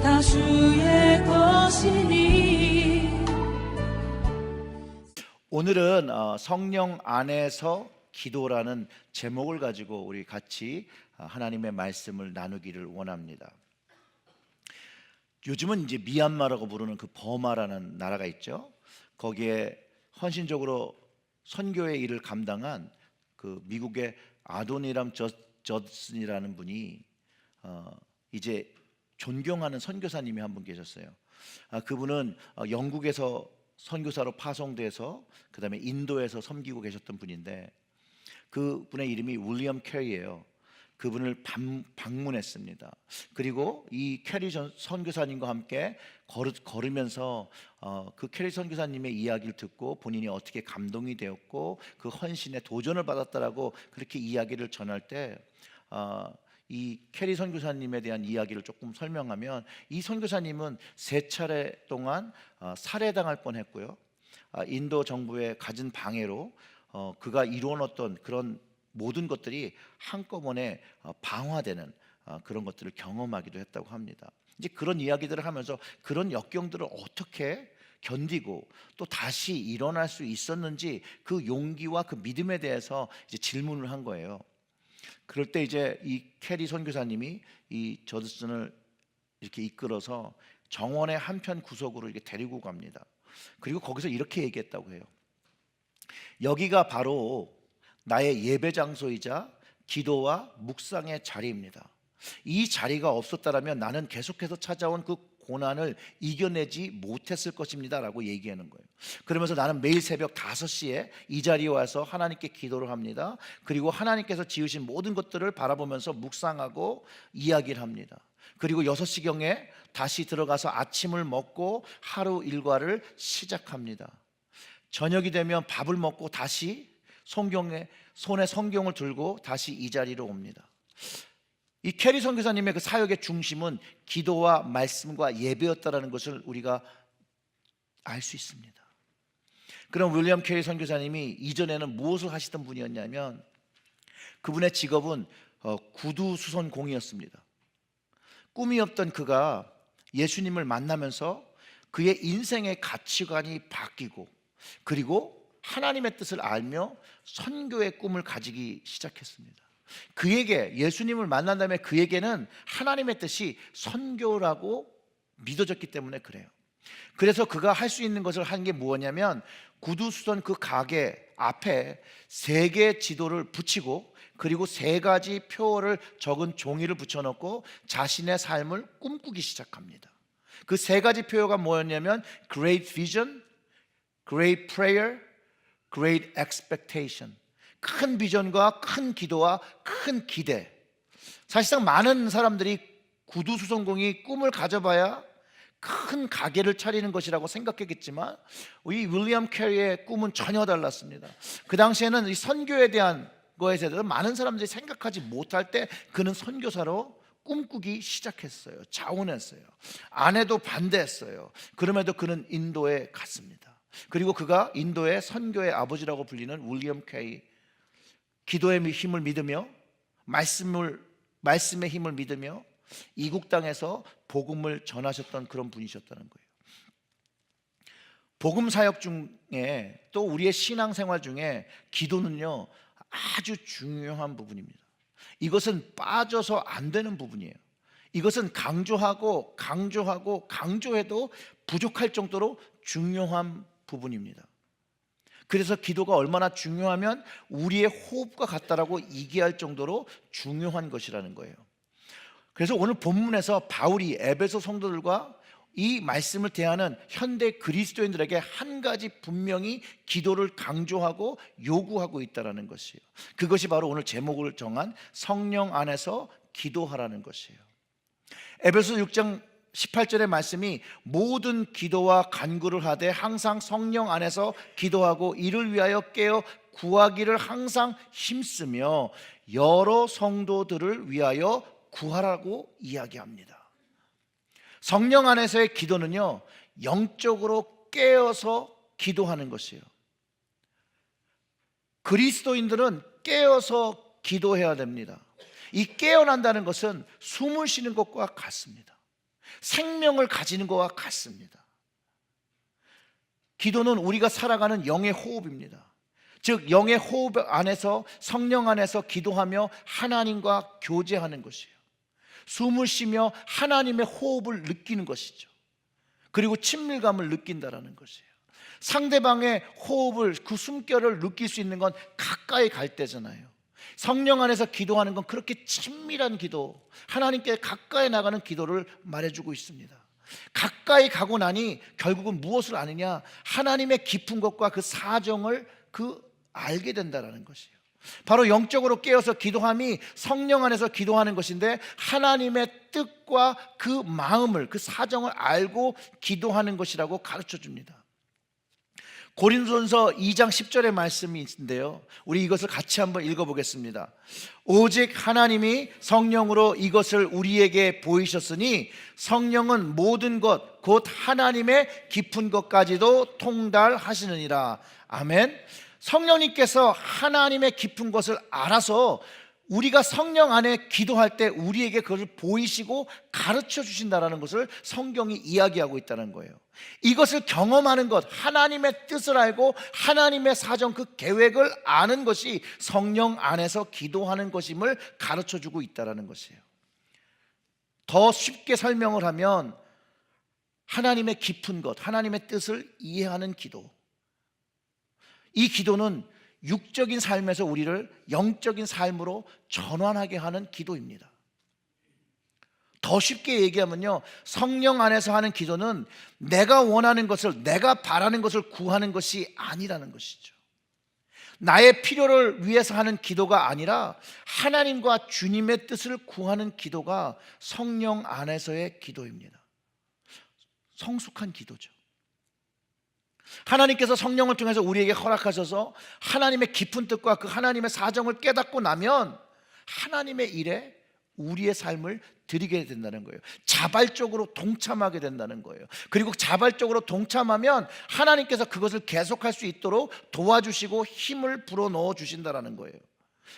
다 주의 것이니. 오늘은 성령 안에서 기도라는 제목을 가지고 우리 같이 하나님의 말씀을 나누기를 원합니다. 요즘은 이제 미얀마라고 부르는 그 버마라는 나라가 있죠. 거기에 헌신적으로 선교의 일을 감당한 그 미국의 아도니람 저슨이라는 분이 이제 존경하는 선교사님이 한 분 계셨어요. 그분은 영국에서 선교사로 파송돼서 그 다음에 인도에서 섬기고 계셨던 분인데, 그분의 이름이 윌리엄 캐리예요. 그분을 방문했습니다. 그리고 이 캐리 선교사님과 함께 걸으면서 그 캐리 선교사님의 이야기를 듣고 본인이 어떻게 감동이 되었고 그 헌신에 도전을 받았다라고 그렇게 이야기를 전할 때, 이 캐리 선교사님에 대한 이야기를 조금 설명하면, 이 선교사님은 3차례 동안 살해당할 뻔했고요. 인도 정부의 갖은 방해로 그가 이루어놓던 그런 모든 것들이 한꺼번에 방화되는 그런 것들을 경험하기도 했다고 합니다. 이제 그런 이야기들을 하면서 그런 역경들을 어떻게 견디고 또 다시 일어날 수 있었는지, 그 용기와 그 믿음에 대해서 이제 질문을 한 거예요. 그럴 때 이제 이 캐리 선교사님이 이 저드슨을 이렇게 이끌어서 정원의 한편 구석으로 이렇게 데리고 갑니다. 그리고 거기서 이렇게 얘기했다고 해요. 여기가 바로 나의 예배 장소이자 기도와 묵상의 자리입니다. 이 자리가 없었다면 나는 계속해서 찾아온 그 고난을 이겨내지 못했을 것입니다 라고 얘기하는 거예요. 그러면서 나는 매일 새벽 5시에 이 자리에 와서 하나님께 기도를 합니다. 그리고 하나님께서 지으신 모든 것들을 바라보면서 묵상하고 이야기를 합니다. 그리고 6시경에 다시 들어가서 아침을 먹고 하루 일과를 시작합니다. 저녁이 되면 밥을 먹고 다시 손에 성경을 들고 다시 이 자리로 옵니다. 이 캐리 선교사님의 그 사역의 중심은 기도와 말씀과 예배였다라는 것을 우리가 알 수 있습니다. 그럼 윌리엄 캐리 선교사님이 이전에는 무엇을 하시던 분이었냐면, 그분의 직업은 구두 수선공이었습니다. 꿈이 없던 그가 예수님을 만나면서 그의 인생의 가치관이 바뀌고, 그리고 하나님의 뜻을 알며 선교의 꿈을 가지기 시작했습니다. 그에게, 예수님을 만난 다음에 그에게는 하나님의 뜻이 선교라고 믿어졌기 때문에 그래요. 그래서 그가 할 수 있는 것을 한 게 뭐냐면, 구두수선 그 가게 앞에 3개의 지도를 붙이고, 그리고 3가지 표어를 적은 종이를 붙여놓고 자신의 삶을 꿈꾸기 시작합니다. 그 3가지 표어가 뭐였냐면 Great Vision, Great Prayer, Great Expectation. 큰 비전과 큰 기도와 큰 기대. 사실상 많은 사람들이 구두수선공이 꿈을 가져봐야 큰 가게를 차리는 것이라고 생각했겠지만, 이 윌리엄 캐리의 꿈은 전혀 달랐습니다. 그 당시에는 이 선교에 대한 거에 대해서 많은 사람들이 생각하지 못할 때 그는 선교사로 꿈꾸기 시작했어요. 자원했어요. 아내도 반대했어요. 그럼에도 그는 인도에 갔습니다. 그리고 그가 인도의 선교의 아버지라고 불리는 윌리엄 캐리, 기도의 힘을 믿으며 말씀의 힘을 믿으며 이국 땅에서 복음을 전하셨던 그런 분이셨다는 거예요. 복음 사역 중에, 또 우리의 신앙생활 중에 기도는요 아주 중요한 부분입니다. 이것은 빠져서 안 되는 부분이에요. 이것은 강조하고 강조해도 부족할 정도로 중요한 부분입니다. 그래서 기도가 얼마나 중요하면 우리의 호흡과 같다라고 얘기할 정도로 중요한 것이라는 거예요. 그래서 오늘 본문에서 바울이 에베소 성도들과 이 말씀을 대하는 현대 그리스도인들에게 한 가지 분명히 기도를 강조하고 요구하고 있다는 것이에요. 그것이 바로 오늘 제목을 정한 성령 안에서 기도하라는 것이에요. 에베소 6장 18절의 말씀이 모든 기도와 간구를 하되 항상 성령 안에서 기도하고 이를 위하여 깨어 구하기를 항상 힘쓰며 여러 성도들을 위하여 구하라고 이야기합니다. 성령 안에서의 기도는요 영적으로 깨어서 기도하는 것이에요. 그리스도인들은 깨어서 기도해야 됩니다. 이 깨어난다는 것은 숨을 쉬는 것과 같습니다. 생명을 가지는 것과 같습니다. 기도는 우리가 살아가는 영의 호흡입니다. 즉 영의 호흡 안에서, 성령 안에서 기도하며 하나님과 교제하는 것이에요. 숨을 쉬며 하나님의 호흡을 느끼는 것이죠. 그리고 친밀감을 느낀다라는 것이에요. 상대방의 호흡을, 그 숨결을 느낄 수 있는 건 가까이 갈 때잖아요. 성령 안에서 기도하는 건 그렇게 친밀한 기도, 하나님께 가까이 나가는 기도를 말해주고 있습니다. 가까이 가고 나니 결국은 무엇을 아느냐? 하나님의 깊은 것과 그 사정을 알게 된다는 것이에요. 바로 영적으로 깨어서 기도함이 성령 안에서 기도하는 것인데, 하나님의 뜻과 그 마음을, 그 사정을 알고 기도하는 것이라고 가르쳐 줍니다. 고린도전서 2장 10절의 말씀이 있는데요, 우리 이것을 같이 한번 읽어보겠습니다. 오직 하나님이 성령으로 이것을 우리에게 보이셨으니 성령은 모든 것 곧 하나님의 깊은 것까지도 통달하시느니라. 아멘. 성령님께서 하나님의 깊은 것을 알아서 우리가 성령 안에 기도할 때 우리에게 그것을 보이시고 가르쳐 주신다는 것을 성경이 이야기하고 있다는 거예요. 이것을 경험하는 것, 하나님의 뜻을 알고 하나님의 사정, 그 계획을 아는 것이 성령 안에서 기도하는 것임을 가르쳐 주고 있다는 것이에요. 더 쉽게 설명을 하면 하나님의 깊은 것, 하나님의 뜻을 이해하는 기도, 이 기도는 육적인 삶에서 우리를 영적인 삶으로 전환하게 하는 기도입니다. 더 쉽게 얘기하면요, 성령 안에서 하는 기도는 내가 원하는 것을, 내가 바라는 것을 구하는 것이 아니라는 것이죠. 나의 필요를 위해서 하는 기도가 아니라 하나님과 주님의 뜻을 구하는 기도가 성령 안에서의 기도입니다. 성숙한 기도죠. 하나님께서 성령을 통해서 우리에게 허락하셔서 하나님의 깊은 뜻과 그 하나님의 사정을 깨닫고 나면 하나님의 일에 우리의 삶을 드리게 된다는 거예요. 자발적으로 동참하게 된다는 거예요. 그리고 자발적으로 동참하면 하나님께서 그것을 계속할 수 있도록 도와주시고 힘을 불어넣어 주신다는 거예요.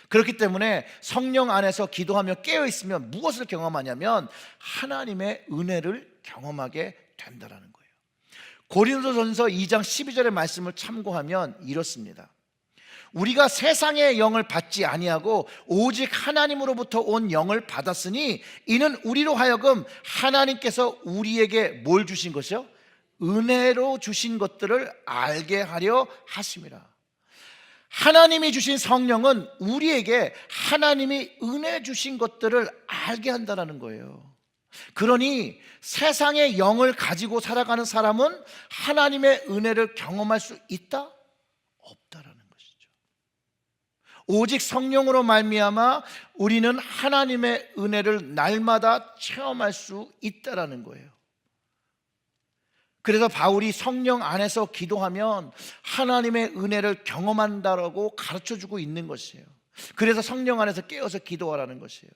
그렇기 때문에 성령 안에서 기도하며 깨어있으면 무엇을 경험하냐면 하나님의 은혜를 경험하게 된다는 거예요. 고린도전서 2장 12절의 말씀을 참고하면 이렇습니다. 우리가 세상의 영을 받지 아니하고 오직 하나님으로부터 온 영을 받았으니 이는 우리로 하여금 하나님께서 우리에게 뭘 주신 것이요? 은혜로 주신 것들을 알게 하려 하심이라. 하나님이 주신 성령은 우리에게 하나님이 은혜 주신 것들을 알게 한다는 거예요. 그러니 세상의 영을 가지고 살아가는 사람은 하나님의 은혜를 경험할 수 있다? 없다라는 것이죠. 오직 성령으로 말미암아 우리는 하나님의 은혜를 날마다 체험할 수 있다라는 거예요. 그래서 바울이 성령 안에서 기도하면 하나님의 은혜를 경험한다라고 가르쳐주고 있는 것이에요. 그래서 성령 안에서 깨어서 기도하라는 것이에요.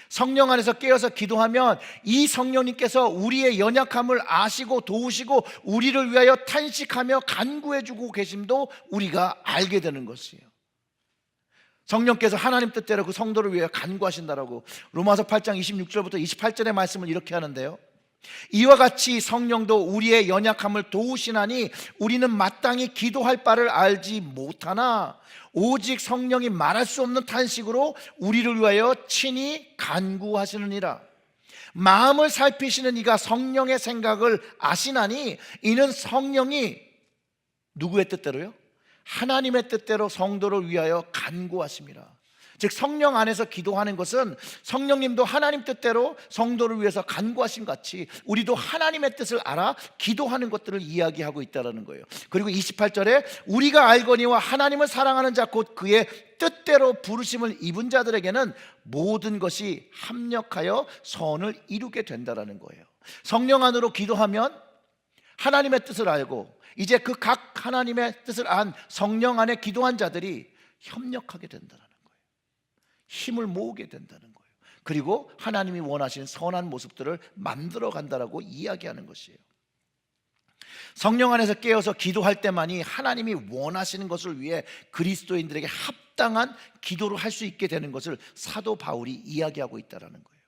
성령 안에서 깨어서 기도하면 이 성령님께서 우리의 연약함을 아시고 도우시고 우리를 위하여 탄식하며 간구해주고 계심도 우리가 알게 되는 것이에요. 성령께서 하나님 뜻대로 그 성도를 위하여 간구하신다라고 로마서 8장 26절부터 28절의 말씀을 이렇게 하는데요, 이와 같이 성령도 우리의 연약함을 도우시나니 우리는 마땅히 기도할 바를 알지 못하나 오직 성령이 말할 수 없는 탄식으로 우리를 위하여 친히 간구하시느니라. 마음을 살피시는 이가 성령의 생각을 아시나니 이는 성령이 누구의 뜻대로요? 하나님의 뜻대로 성도를 위하여 간구하심이라. 즉 성령 안에서 기도하는 것은 성령님도 하나님 뜻대로 성도를 위해서 간구하신 같이 우리도 하나님의 뜻을 알아 기도하는 것들을 이야기하고 있다는 거예요. 그리고 28절에 우리가 알거니와 하나님을 사랑하는 자 곧 그의 뜻대로 부르심을 입은 자들에게는 모든 것이 합력하여 선을 이루게 된다는 거예요. 성령 안으로 기도하면 하나님의 뜻을 알고 이제 그 각 하나님의 뜻을 안 성령 안에 기도한 자들이 협력하게 된다는 거예요. 힘을 모으게 된다는 거예요. 그리고 하나님이 원하시는 선한 모습들을 만들어 간다라고 이야기하는 것이에요. 성령 안에서 깨어서 기도할 때만이 하나님이 원하시는 것을 위해 그리스도인들에게 합당한 기도를 할 수 있게 되는 것을 사도 바울이 이야기하고 있다는 거예요.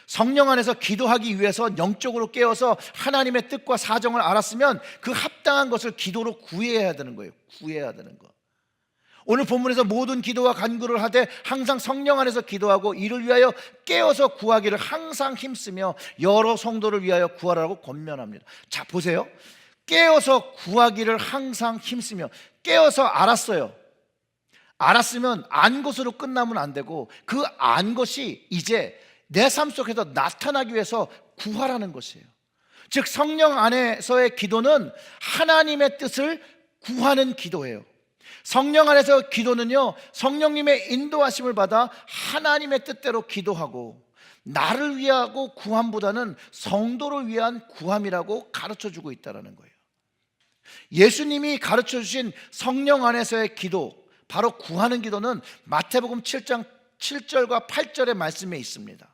성령 안에서 기도하기 위해서 영적으로 깨어서 하나님의 뜻과 사정을 알았으면 그 합당한 것을 기도로 구해야 되는 거예요. 구해야 되는 거. 오늘 본문에서 모든 기도와 간구를 하되 항상 성령 안에서 기도하고 이를 위하여 깨어서 구하기를 항상 힘쓰며 여러 성도를 위하여 구하라고 권면합니다. 자, 보세요. 깨어서 구하기를 항상 힘쓰며, 깨어서 알았어요. 알았으면 안 것으로 끝나면 안 되고 그 안 것이 이제 내 삶 속에서 나타나기 위해서 구하라는 것이에요. 즉 성령 안에서의 기도는 하나님의 뜻을 구하는 기도예요. 성령 안에서 기도는요, 성령님의 인도하심을 받아 하나님의 뜻대로 기도하고 나를 위하고 구함보다는 성도를 위한 구함이라고 가르쳐주고 있다는 거예요. 예수님이 가르쳐주신 성령 안에서의 기도, 바로 구하는 기도는 마태복음 7장 7절과 8절의 말씀에 있습니다.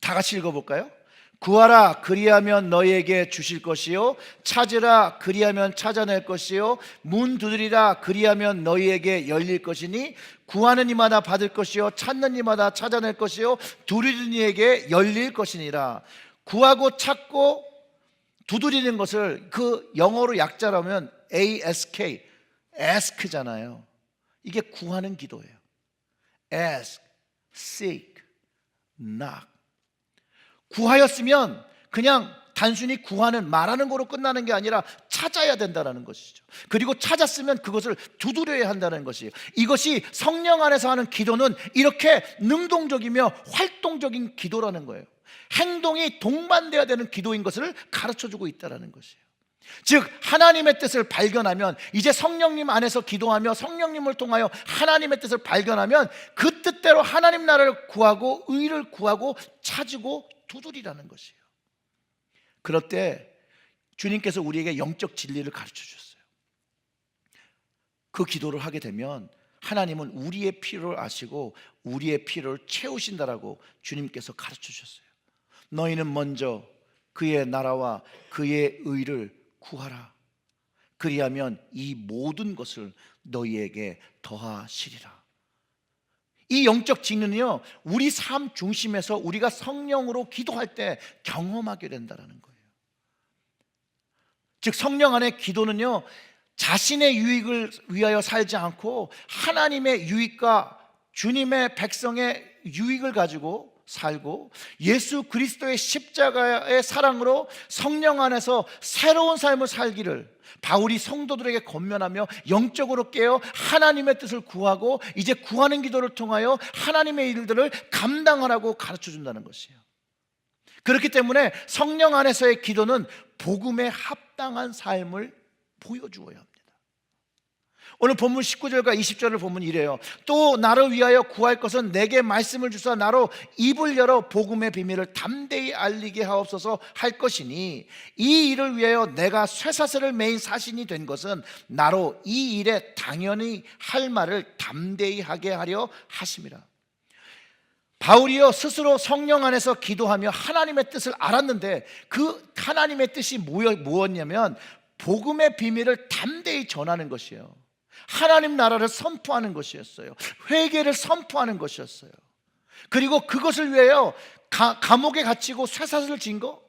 다 같이 읽어볼까요? 구하라 그리하면 너희에게 주실 것이요, 찾으라 그리하면 찾아낼 것이요, 문 두드리라 그리하면 너희에게 열릴 것이니 구하는 이마다 받을 것이요, 찾는 이마다 찾아낼 것이요, 두드리는 이에게 열릴 것이니라. 구하고 찾고 두드리는 것을 그 영어로 약자라면 ask, ask잖아요. 이게 구하는 기도예요. ask, seek, knock. 구하였으면 그냥 단순히 구하는, 말하는 거로 끝나는 게 아니라 찾아야 된다는 것이죠. 그리고 찾았으면 그것을 두드려야 한다는 것이에요. 이것이 성령 안에서 하는 기도는 이렇게 능동적이며 활동적인 기도라는 거예요. 행동이 동반돼야 되는 기도인 것을 가르쳐주고 있다는 것이에요. 즉 하나님의 뜻을 발견하면, 이제 성령님 안에서 기도하며 성령님을 통하여 하나님의 뜻을 발견하면 그 뜻대로 하나님 나라를 구하고 의를 구하고 찾고 두드리라는 것이에요. 그럴 때 주님께서 우리에게 영적 진리를 가르쳐 주셨어요. 그 기도를 하게 되면 하나님은 우리의 필요를 아시고 우리의 필요를 채우신다라고 주님께서 가르쳐 주셨어요. 너희는 먼저 그의 나라와 그의 의를 구하라. 그리하면 이 모든 것을 너희에게 더하시리라. 이 영적 진리는요, 우리 삶 중심에서 우리가 성령으로 기도할 때 경험하게 된다는 거예요. 즉 성령 안의 기도는요, 자신의 유익을 위하여 살지 않고 하나님의 유익과 주님의 백성의 유익을 가지고 살고 예수 그리스도의 십자가의 사랑으로 성령 안에서 새로운 삶을 살기를 바울이 성도들에게 권면하며 영적으로 깨어 하나님의 뜻을 구하고 이제 구하는 기도를 통하여 하나님의 일들을 감당하라고 가르쳐 준다는 것이에요. 그렇기 때문에 성령 안에서의 기도는 복음에 합당한 삶을 보여주어야 합니다. 오늘 본문 19절과 20절을 보면 이래요. 또 나를 위하여 구할 것은 내게 말씀을 주사 나로 입을 열어 복음의 비밀을 담대히 알리게 하옵소서 할 것이니 이 일을 위하여 내가 쇠사슬을 매인 사신이 된 것은 나로 이 일에 당연히 할 말을 담대히 하게 하려 하심이라. 바울이요 스스로 성령 안에서 기도하며 하나님의 뜻을 알았는데 그 하나님의 뜻이 무엇이냐면 복음의 비밀을 담대히 전하는 것이에요. 하나님 나라를 선포하는 것이었어요. 회개를 선포하는 것이었어요. 그리고 그것을 위하여 감옥에 갇히고 쇠사슬을 진 거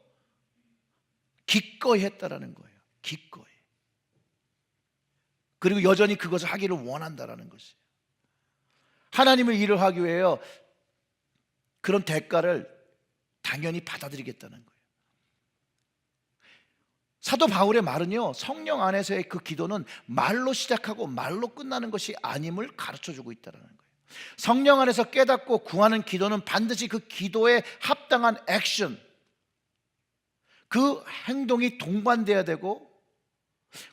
기꺼이 했다라는 거예요. 기꺼이. 그리고 여전히 그것을 하기를 원한다라는 것이에요. 하나님의 일을 하기 위하여 그런 대가를 당연히 받아들이겠다는 거예요. 사도 바울의 말은요, 성령 안에서의 그 기도는 말로 시작하고 말로 끝나는 것이 아님을 가르쳐주고 있다는 거예요. 성령 안에서 깨닫고 구하는 기도는 반드시 그 기도에 합당한 액션, 그 행동이 동반돼야 되고,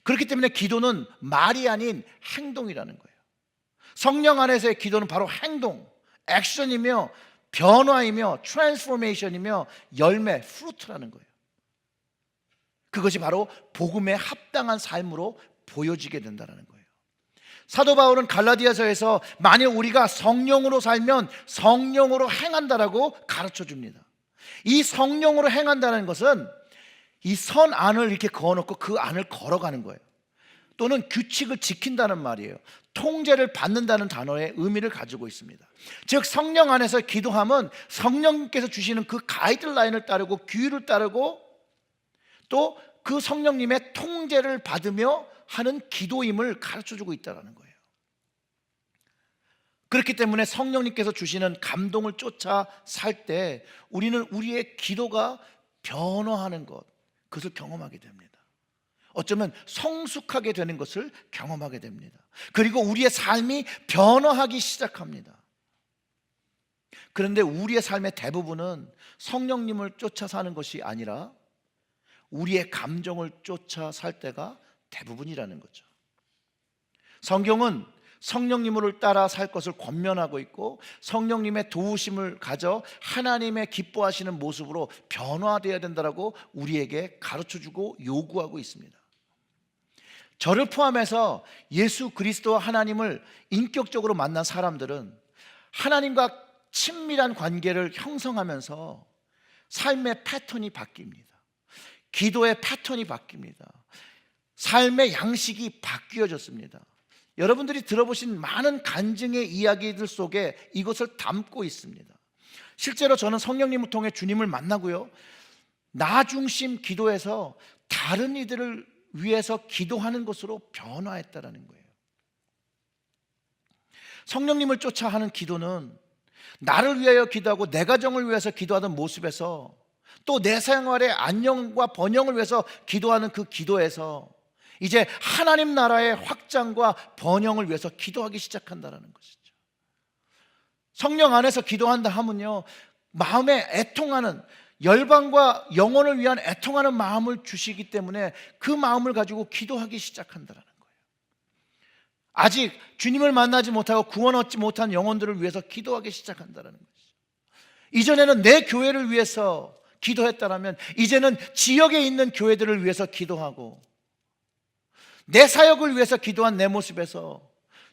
그렇기 때문에 기도는 말이 아닌 행동이라는 거예요. 성령 안에서의 기도는 바로 행동, 액션이며 변화이며 트랜스포메이션이며 열매, 프루트라는 거예요. 그것이 바로 복음에 합당한 삶으로 보여지게 된다는 거예요. 사도 바울은 갈라디아서에서 만일 우리가 성령으로 살면 성령으로 행한다라고 가르쳐 줍니다. 이 성령으로 행한다는 것은 이 선 안을 이렇게 그어놓고 그 안을 걸어가는 거예요. 또는 규칙을 지킨다는 말이에요. 통제를 받는다는 단어의 의미를 가지고 있습니다. 즉 성령 안에서 기도하면 성령님께서 주시는 그 가이드라인을 따르고 규율을 따르고 또 그 성령님의 통제를 받으며 하는 기도임을 가르쳐주고 있다는 거예요. 그렇기 때문에 성령님께서 주시는 감동을 쫓아 살 때 우리는 우리의 기도가 변화하는 것, 그것을 경험하게 됩니다. 어쩌면 성숙하게 되는 것을 경험하게 됩니다. 그리고 우리의 삶이 변화하기 시작합니다. 그런데 우리의 삶의 대부분은 성령님을 쫓아 사는 것이 아니라 우리의 감정을 쫓아 살 때가 대부분이라는 거죠. 성경은 성령님을 따라 살 것을 권면하고 있고 성령님의 도우심을 가져 하나님의 기뻐하시는 모습으로 변화되어야 된다고 우리에게 가르쳐주고 요구하고 있습니다. 저를 포함해서 예수 그리스도와 하나님을 인격적으로 만난 사람들은 하나님과 친밀한 관계를 형성하면서 삶의 패턴이 바뀝니다. 기도의 패턴이 바뀝니다. 삶의 양식이 바뀌어졌습니다. 여러분들이 들어보신 많은 간증의 이야기들 속에 이것을 담고 있습니다. 실제로 저는 성령님을 통해 주님을 만나고요, 나 중심 기도에서 다른 이들을 위해서 기도하는 것으로 변화했다라는 거예요. 성령님을 쫓아 하는 기도는 나를 위하여 기도하고 내 가정을 위해서 기도하던 모습에서 또 내 생활의 안녕과 번영을 위해서 기도하는 그 기도에서 이제 하나님 나라의 확장과 번영을 위해서 기도하기 시작한다는 것이죠. 성령 안에서 기도한다 하면요, 마음에 애통하는, 열방과 영혼을 위한 애통하는 마음을 주시기 때문에 그 마음을 가지고 기도하기 시작한다는 거예요. 아직 주님을 만나지 못하고 구원 얻지 못한 영혼들을 위해서 기도하기 시작한다는 것이죠. 이전에는 내 교회를 위해서 기도했다면 이제는 지역에 있는 교회들을 위해서 기도하고 내 사역을 위해서 기도한 내 모습에서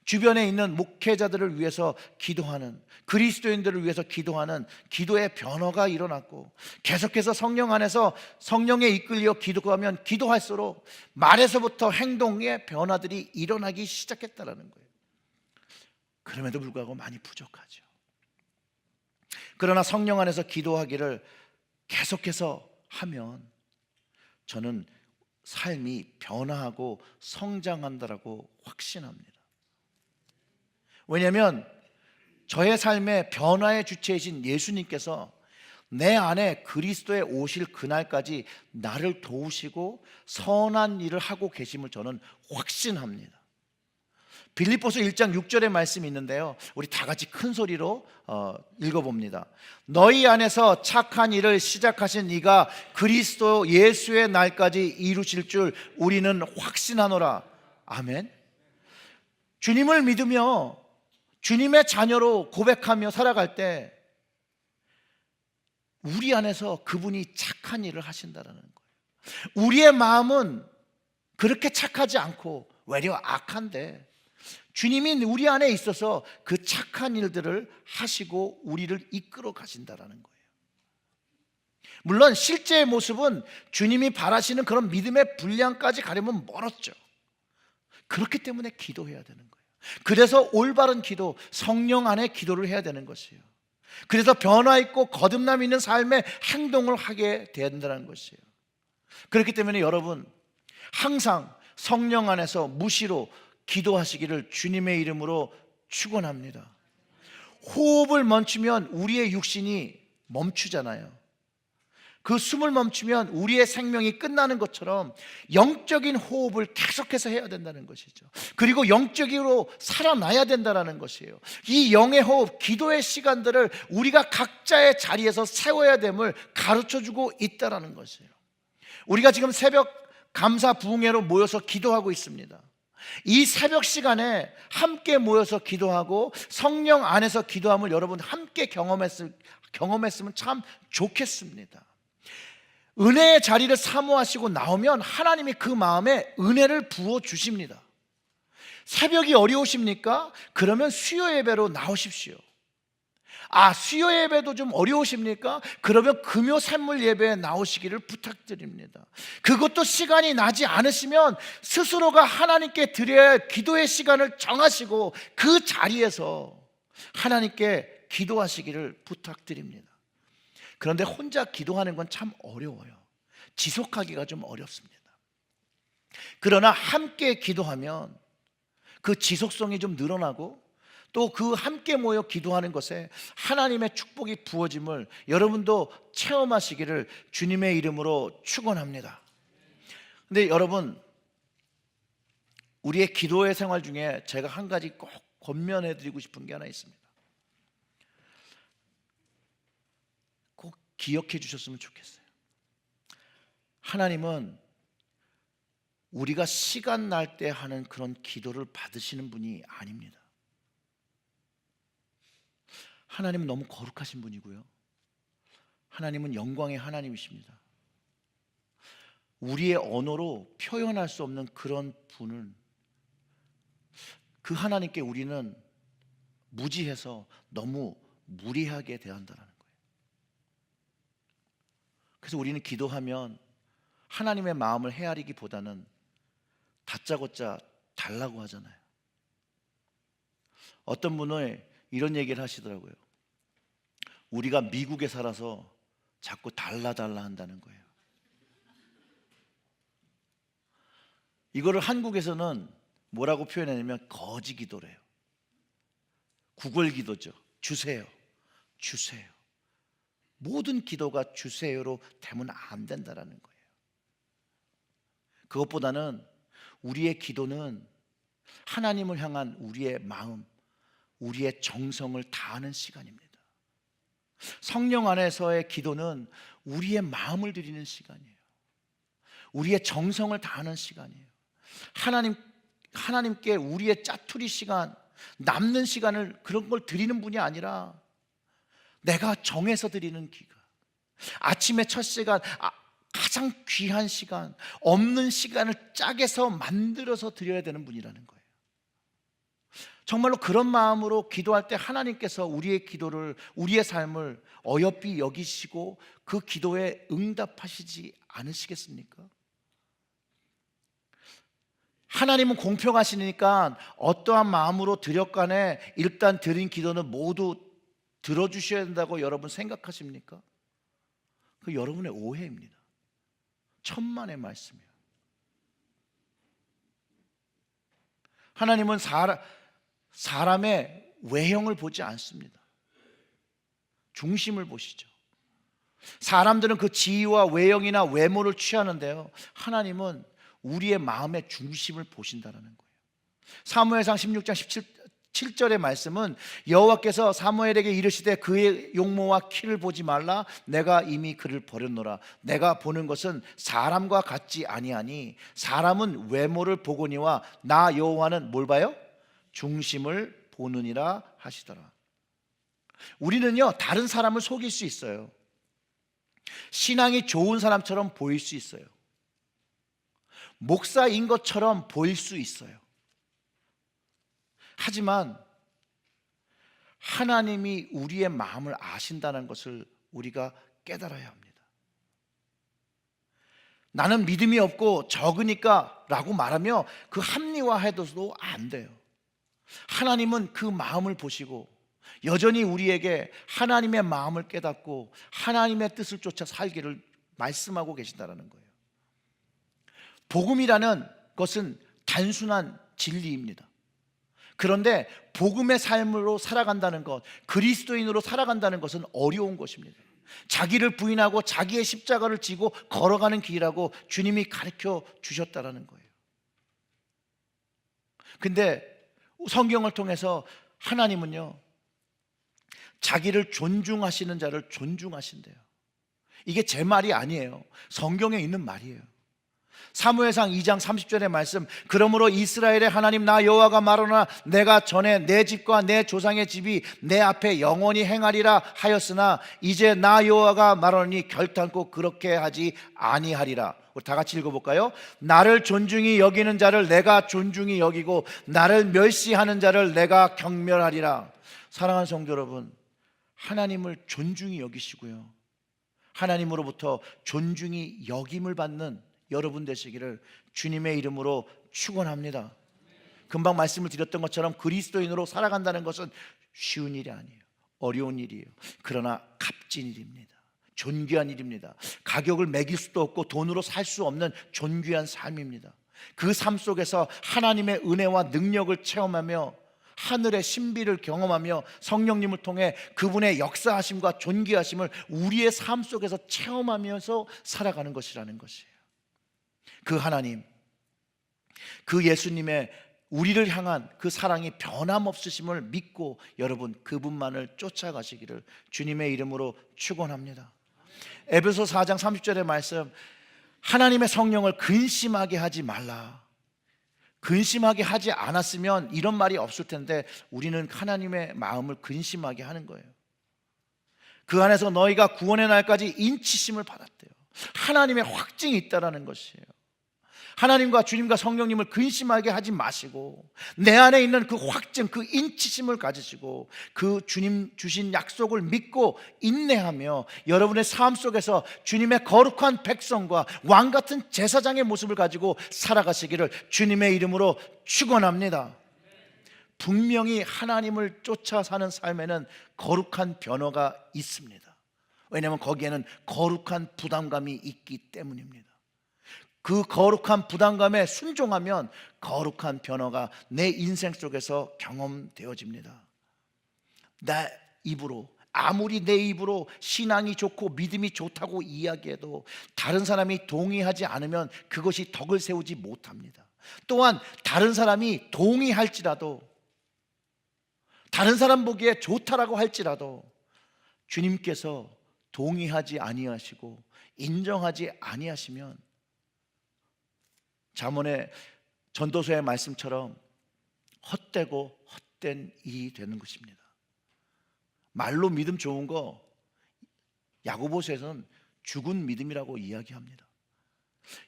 주변에 있는 목회자들을 위해서 기도하는, 그리스도인들을 위해서 기도하는 기도의 변화가 일어났고, 계속해서 성령 안에서 성령에 이끌려 기도하면 기도할수록 말에서부터 행동의 변화들이 일어나기 시작했다는 거예요. 그럼에도 불구하고 많이 부족하죠. 그러나 성령 안에서 기도하기를 계속해서 하면 저는 삶이 변화하고 성장한다라고 확신합니다. 왜냐하면 저의 삶의 변화의 주체이신 예수님께서 내 안에 그리스도의 오실 그날까지 나를 도우시고 선한 일을 하고 계심을 저는 확신합니다. 빌립보서 1장 6절의 말씀이 있는데요, 우리 다 같이 큰 소리로 읽어봅니다. 너희 안에서 착한 일을 시작하신 이가 그리스도 예수의 날까지 이루실 줄 우리는 확신하노라. 아멘. 주님을 믿으며 주님의 자녀로 고백하며 살아갈 때 우리 안에서 그분이 착한 일을 하신다는 거예요. 우리의 마음은 그렇게 착하지 않고 외려 악한데 주님이 우리 안에 있어서 그 착한 일들을 하시고 우리를 이끌어 가신다는 거예요. 물론 실제의 모습은 주님이 바라시는 그런 믿음의 분량까지 가려면 멀었죠. 그렇기 때문에 기도해야 되는 거예요. 그래서 올바른 기도, 성령 안에 기도를 해야 되는 것이에요. 그래서 변화 있고 거듭남 있는 삶의 행동을 하게 된다는 것이에요. 그렇기 때문에 여러분 항상 성령 안에서 무시로 기도하시기를 주님의 이름으로 축원합니다. 호흡을 멈추면 우리의 육신이 멈추잖아요. 그 숨을 멈추면 우리의 생명이 끝나는 것처럼 영적인 호흡을 계속해서 해야 된다는 것이죠. 그리고 영적으로 살아나야 된다는 것이에요. 이 영의 호흡, 기도의 시간들을 우리가 각자의 자리에서 세워야 됨을 가르쳐주고 있다는 것이에요. 우리가 지금 새벽 감사 부흥회로 모여서 기도하고 있습니다. 이 새벽 시간에 함께 모여서 기도하고 성령 안에서 기도함을 여러분 함께 경험했으면 참 좋겠습니다. 은혜의 자리를 사모하시고 나오면 하나님이 그 마음에 은혜를 부어주십니다. 새벽이 어려우십니까? 그러면 수요 예배로 나오십시오. 수요 예배도 좀 어려우십니까? 그러면 금요 샘물 예배에 나오시기를 부탁드립니다. 그것도 시간이 나지 않으시면 스스로가 하나님께 드려야 할 기도의 시간을 정하시고 그 자리에서 하나님께 기도하시기를 부탁드립니다. 그런데 혼자 기도하는 건 참 어려워요. 지속하기가 좀 어렵습니다. 그러나 함께 기도하면 그 지속성이 좀 늘어나고 또 그 함께 모여 기도하는 것에 하나님의 축복이 부어짐을 여러분도 체험하시기를 주님의 이름으로 축원합니다. 근데 여러분, 우리의 기도의 생활 중에 제가 한 가지 꼭 권면해 드리고 싶은 게 하나 있습니다. 꼭 기억해 주셨으면 좋겠어요. 하나님은 우리가 시간 날 때 하는 그런 기도를 받으시는 분이 아닙니다. 하나님은 너무 거룩하신 분이고요, 하나님은 영광의 하나님이십니다. 우리의 언어로 표현할 수 없는 그런 분은, 그 하나님께 우리는 무지해서 너무 무리하게 대한다는 거예요. 그래서 우리는 기도하면 하나님의 마음을 헤아리기보다는 다짜고짜 달라고 하잖아요. 어떤 분은 이런 얘기를 하시더라고요. 우리가 미국에 살아서 자꾸 달라 한다는 거예요. 이거를 한국에서는 뭐라고 표현하냐면 거지 기도래요. 구걸 기도죠. 주세요, 주세요. 모든 기도가 주세요로 되면 안 된다는 거예요. 그것보다는 우리의 기도는 하나님을 향한 우리의 마음, 우리의 정성을 다하는 시간입니다. 성령 안에서의 기도는 우리의 마음을 드리는 시간이에요. 우리의 정성을 다하는 시간이에요. 하나님께 우리의 짜투리 시간, 남는 시간을, 그런 걸 드리는 분이 아니라 내가 정해서 드리는 기간, 아침의 첫 시간, 가장 귀한 시간, 없는 시간을 짝에서 만들어서 드려야 되는 분이라는 거예요. 정말로 그런 마음으로 기도할 때 하나님께서 우리의 기도를, 우리의 삶을 어여삐 여기시고 그 기도에 응답하시지 않으시겠습니까? 하나님은 공평하시니까 어떠한 마음으로 드렸간에 일단 드린 기도는 모두 들어주셔야 된다고 여러분 생각하십니까? 그 여러분의 오해입니다. 천만의 말씀이에요. 하나님은 사람의 외형을 보지 않습니다. 중심을 보시죠. 사람들은 그 지위와 외형이나 외모를 취하는데요, 하나님은 우리의 마음의 중심을 보신다는 거예요. 사무엘상 16장 7절의 말씀은 여호와께서 사무엘에게 이르시되 그의 용모와 키를 보지 말라, 내가 이미 그를 버렸노라. 내가 보는 것은 사람과 같지 아니하니 사람은 외모를 보거니와 나 여호와는 뭘 봐요? 중심을 보느니라 하시더라. 우리는요, 다른 사람을 속일 수 있어요. 신앙이 좋은 사람처럼 보일 수 있어요. 목사인 것처럼 보일 수 있어요. 하지만 하나님이 우리의 마음을 아신다는 것을 우리가 깨달아야 합니다. 나는 믿음이 없고 적으니까 라고 말하며 그 합리화해도 안 돼요. 하나님은 그 마음을 보시고 여전히 우리에게 하나님의 마음을 깨닫고 하나님의 뜻을 쫓아 살기를 말씀하고 계신다는 거예요. 복음이라는 것은 단순한 진리입니다. 그런데 복음의 삶으로 살아간다는 것, 그리스도인으로 살아간다는 것은 어려운 것입니다. 자기를 부인하고 자기의 십자가를 지고 걸어가는 길이라고 주님이 가르쳐 주셨다는 거예요. 근데 성경을 통해서 하나님은요, 자기를 존중하시는 자를 존중하신대요. 이게 제 말이 아니에요. 성경에 있는 말이에요. 사무엘상 2장 30절의 말씀, 그러므로 이스라엘의 하나님 나 여호와가 말하노라, 내가 전에 내 집과 내 조상의 집이 내 앞에 영원히 행하리라 하였으나 이제 나 여호와가 말하노니 결탄코 그렇게 하지 아니하리라. 우리 다 같이 읽어볼까요? 나를 존중히 여기는 자를 내가 존중히 여기고 나를 멸시하는 자를 내가 경멸하리라. 사랑하는 성도 여러분, 하나님을 존중히 여기시고요, 하나님으로부터 존중이 여김을 받는 여러분 되시기를 주님의 이름으로 축원합니다. 금방 말씀을 드렸던 것처럼 그리스도인으로 살아간다는 것은 쉬운 일이 아니에요. 어려운 일이에요. 그러나 값진 일입니다. 존귀한 일입니다. 가격을 매길 수도 없고 돈으로 살 수 없는 존귀한 삶입니다. 그 삶 속에서 하나님의 은혜와 능력을 체험하며 하늘의 신비를 경험하며 성령님을 통해 그분의 역사하심과 존귀하심을 우리의 삶 속에서 체험하면서 살아가는 것이라는 것이에요. 그 하나님, 그 예수님의 우리를 향한 그 사랑이 변함없으심을 믿고 여러분 그분만을 쫓아가시기를 주님의 이름으로 축원합니다. 에베소 4장 30절의 말씀, 하나님의 성령을 근심하게 하지 말라. 근심하게 하지 않았으면 이런 말이 없을 텐데 우리는 하나님의 마음을 근심하게 하는 거예요. 그 안에서 너희가 구원의 날까지 인치심을 받았대요. 하나님의 확증이 있다라는 것이에요. 하나님과 주님과 성령님을 근심하게 하지 마시고 내 안에 있는 그 확증, 그 인치심을 가지시고 그 주님 주신 약속을 믿고 인내하며 여러분의 삶 속에서 주님의 거룩한 백성과 왕같은 제사장의 모습을 가지고 살아가시기를 주님의 이름으로 축원합니다. 분명히 하나님을 쫓아 사는 삶에는 거룩한 변화가 있습니다. 왜냐하면 거기에는 거룩한 부담감이 있기 때문입니다. 그 거룩한 부담감에 순종하면 거룩한 변화가 내 인생 속에서 경험되어집니다. 내 입으로, 아무리 내 입으로 신앙이 좋고 믿음이 좋다고 이야기해도 다른 사람이 동의하지 않으면 그것이 덕을 세우지 못합니다. 또한 다른 사람이 동의할지라도, 다른 사람 보기에 좋다라고 할지라도 주님께서 동의하지 아니하시고 인정하지 아니하시면 잠언의 전도서의 말씀처럼 헛되고 헛된 일이 되는 것입니다. 말로 믿음 좋은 거 야고보서에서는 죽은 믿음이라고 이야기합니다.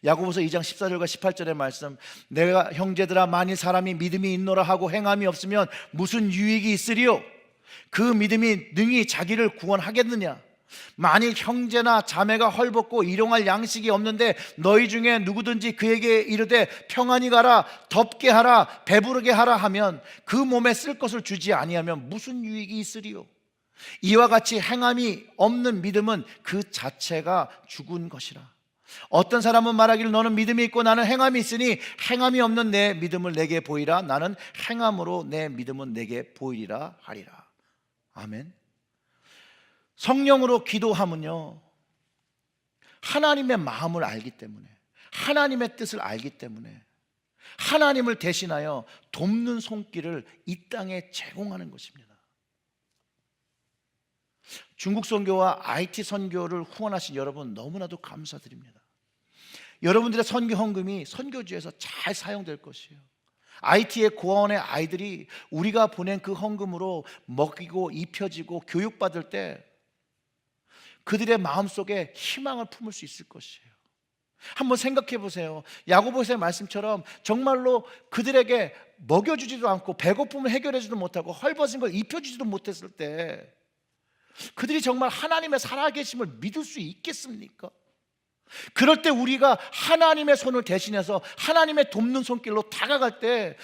야고보서 2장 14절과 18절의 말씀, 내가 형제들아 만일 사람이 믿음이 있노라 하고 행함이 없으면 무슨 유익이 있으리요? 그 믿음이 능히 자기를 구원하겠느냐? 만일 형제나 자매가 헐벗고 일용할 양식이 없는데 너희 중에 누구든지 그에게 이르되 평안히 가라, 덥게 하라, 배부르게 하라 하면 그 몸에 쓸 것을 주지 아니하면 무슨 유익이 있으리요? 이와 같이 행함이 없는 믿음은 그 자체가 죽은 것이라. 어떤 사람은 말하기를 너는 믿음이 있고 나는 행함이 있으니 행함이 없는 내 믿음을 내게 보이라. 나는 행함으로 내 믿음은 내게 보이리라 하리라. 아멘. 성령으로 기도하면요, 하나님의 마음을 알기 때문에, 하나님의 뜻을 알기 때문에 하나님을 대신하여 돕는 손길을 이 땅에 제공하는 것입니다. 중국 선교와 IT 선교를 후원하신 여러분 너무나도 감사드립니다. 여러분들의 선교 헌금이 선교지에서 잘 사용될 것이에요. IT의 고아원의 아이들이 우리가 보낸 그 헌금으로 먹이고 입혀지고 교육받을 때 그들의 마음속에 희망을 품을 수 있을 것이에요. 한번 생각해 보세요. 야고보서의 말씀처럼 정말로 그들에게 먹여주지도 않고 배고픔을 해결해주지도 못하고 헐벗은 걸 입혀주지도 못했을 때 그들이 정말 하나님의 살아계심을 믿을 수 있겠습니까? 그럴 때 우리가 하나님의 손을 대신해서 하나님의 돕는 손길로 다가갈 때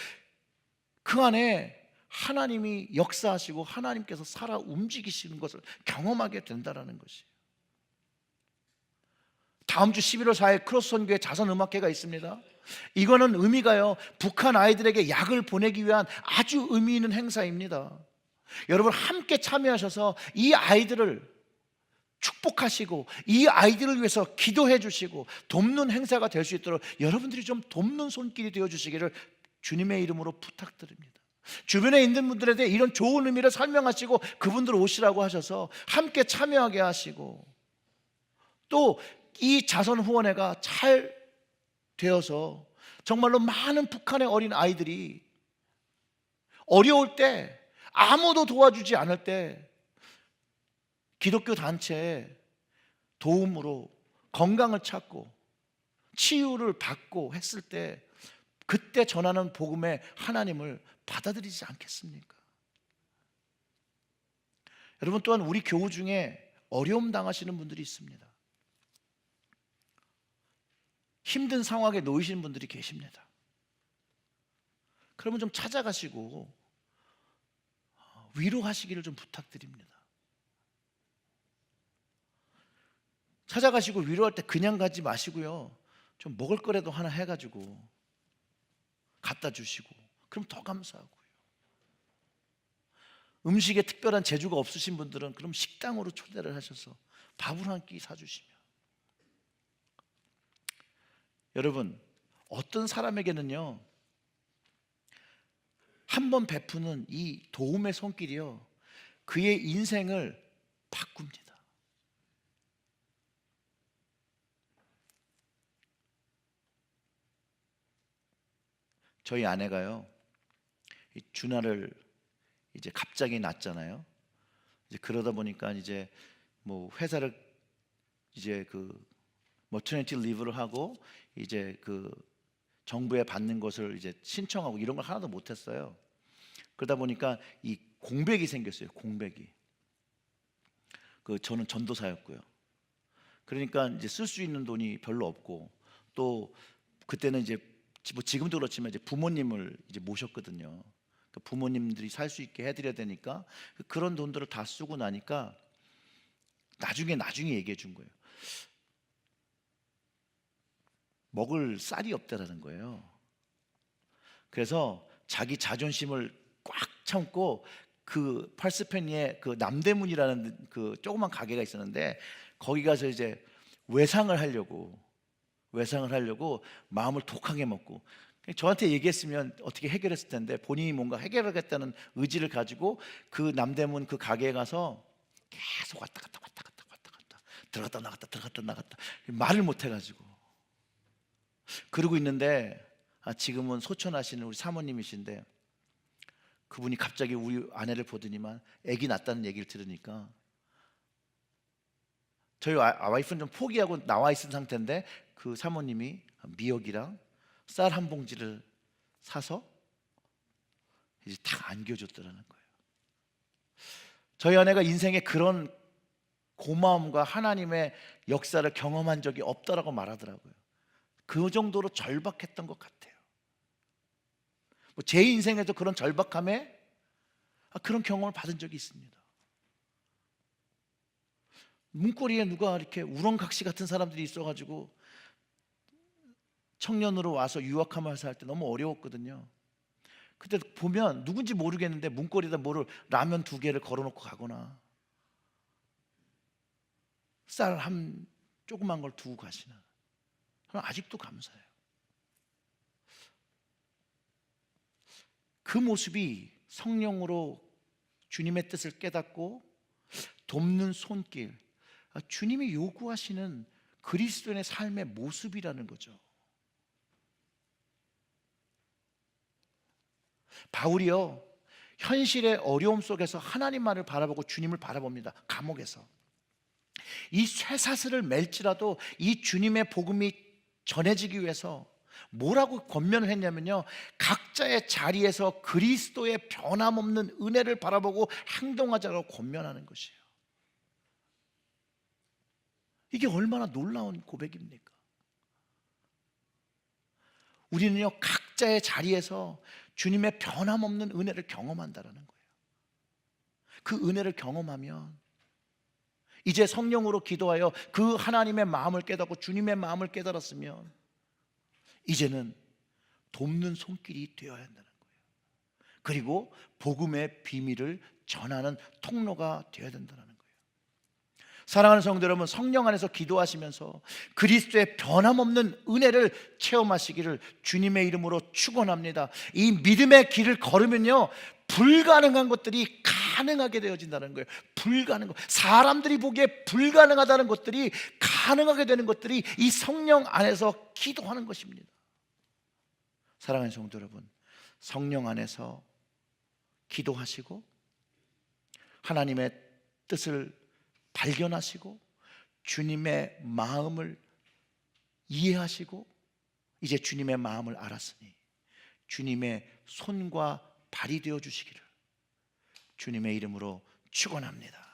그 안에 하나님이 역사하시고 하나님께서 살아 움직이시는 것을 경험하게 된다는 것이에요. 다음 주 11월 4일 크로스 선교회 자선음악회가 있습니다. 이거는 의미가요, 북한 아이들에게 약을 보내기 위한 아주 의미 있는 행사입니다. 여러분 함께 참여하셔서 이 아이들을 축복하시고 이 아이들을 위해서 기도해 주시고 돕는 행사가 될 수 있도록 여러분들이 좀 돕는 손길이 되어 주시기를 주님의 이름으로 부탁드립니다. 주변에 있는 분들에 대해 이런 좋은 의미를 설명하시고 그분들 오시라고 하셔서 함께 참여하게 하시고, 또 이 자선 후원회가 잘 되어서 정말로 많은 북한의 어린 아이들이 어려울 때, 아무도 도와주지 않을 때 기독교 단체의 도움으로 건강을 찾고 치유를 받고 했을 때 그때 전하는 복음의 하나님을 받아들이지 않겠습니까? 여러분, 또한 우리 교우 중에 어려움 당하시는 분들이 있습니다. 힘든 상황에 놓이시는 분들이 계십니다. 그러면 좀 찾아가시고 위로하시기를 좀 부탁드립니다. 찾아가시고 위로할 때 그냥 가지 마시고요, 좀 먹을 거라도 하나 해가지고 갖다 주시고, 그럼 더 감사하고요. 음식에 특별한 재주가 없으신 분들은 그럼 식당으로 초대를 하셔서 밥을 한 끼 사주시면, 여러분, 어떤 사람에게는요, 한 번 베푸는 이 도움의 손길이요, 그의 인생을 바꿉니다. 저희 아내가요, 이 준하를 이제 갑자기 낳잖아요. 이제 그러다 보니까 이제 뭐 회사를 이제 그 머터니티 리브를 하고 이제 그 정부에 받는 것을 이제 신청하고 이런 걸 하나도 못 했어요. 그러다 보니까 이 공백이 생겼어요. 공백이. 저는 전도사였고요. 그러니까 이제 쓸 수 있는 돈이 별로 없고, 또 그때는 이제 뭐 지금도 그렇지만 이제 부모님을 이제 모셨거든요. 그 부모님들이 살 수 있게 해드려야 되니까 그런 돈들을 다 쓰고 나니까 나중에 얘기해 준 거예요. 먹을 쌀이 없다라는 거예요. 그래서 자기 자존심을 꽉 참고 그 팔스페니에 그 남대문이라는 그 조그만 가게가 있었는데, 거기 가서 이제 외상을 하려고 마음을 독하게 먹고, 저한테 얘기했으면 어떻게 해결했을 텐데, 본인이 뭔가 해결하겠다는 의지를 가지고 그 남대문 그 가게에 가서 계속 왔다 갔다 들어갔다 나갔다 말을 못 해가지고 그러고 있는데, 지금은 소천하시는 우리 사모님이신데, 그분이 갑자기 우리 아내를 보더니만 아기 낳았다는 얘기를 들으니까, 저희 와이프는 좀 포기하고 나와 있은 상태인데 그 사모님이 미역이랑 쌀 한 봉지를 사서 이제 다 안겨줬더라는 거예요. 저희 아내가 인생에 그런 고마움과 하나님의 역사를 경험한 적이 없다라고 말하더라고요. 그 정도로 절박했던 것 같아요. 제 인생에도 그런 절박함에 그런 경험을 받은 적이 있습니다. 문고리에 누가 이렇게 우렁각시 같은 사람들이 있어가지고 청년으로 와서 유학하면서 할 때 너무 어려웠거든요. 그때 보면 누군지 모르겠는데 문고리에다 뭐를 라면 2개를 걸어놓고 가거나 쌀 한 조그만 걸 두고 가시나, 저는 아직도 감사해요. 그 모습이 성령으로 주님의 뜻을 깨닫고 돕는 손길, 주님이 요구하시는 그리스도인의 삶의 모습이라는 거죠. 바울이요, 현실의 어려움 속에서 하나님만을 바라보고 주님을 바라봅니다. 감옥에서 이 쇠사슬을 맬지라도 이 주님의 복음이 전해지기 위해서 뭐라고 권면을 했냐면요, 각자의 자리에서 그리스도의 변함없는 은혜를 바라보고 행동하자고 권면하는 것이에요. 이게 얼마나 놀라운 고백입니까? 우리는요, 각자의 자리에서 주님의 변함없는 은혜를 경험한다라는 거예요. 그 은혜를 경험하면 이제 성령으로 기도하여 그 하나님의 마음을 깨닫고 주님의 마음을 깨달았으면 이제는 돕는 손길이 되어야 한다는 거예요. 그리고 복음의 비밀을 전하는 통로가 되어야 된다는 거예요. 사랑하는 성도 여러분, 성령 안에서 기도하시면서 그리스도의 변함없는 은혜를 체험하시기를 주님의 이름으로 축원합니다. 이 믿음의 길을 걸으면요, 불가능한 것들이 가능하게 되어진다는 거예요. 불가능한 것, 사람들이 보기에 불가능하다는 것들이 가능하게 되는 것들이 이 성령 안에서 기도하는 것입니다. 사랑하는 성도 여러분, 성령 안에서 기도하시고 하나님의 뜻을 발견하시고 주님의 마음을 이해하시고 이제 주님의 마음을 알았으니 주님의 손과 발이 되어 주시기를 주님의 이름으로 축원합니다.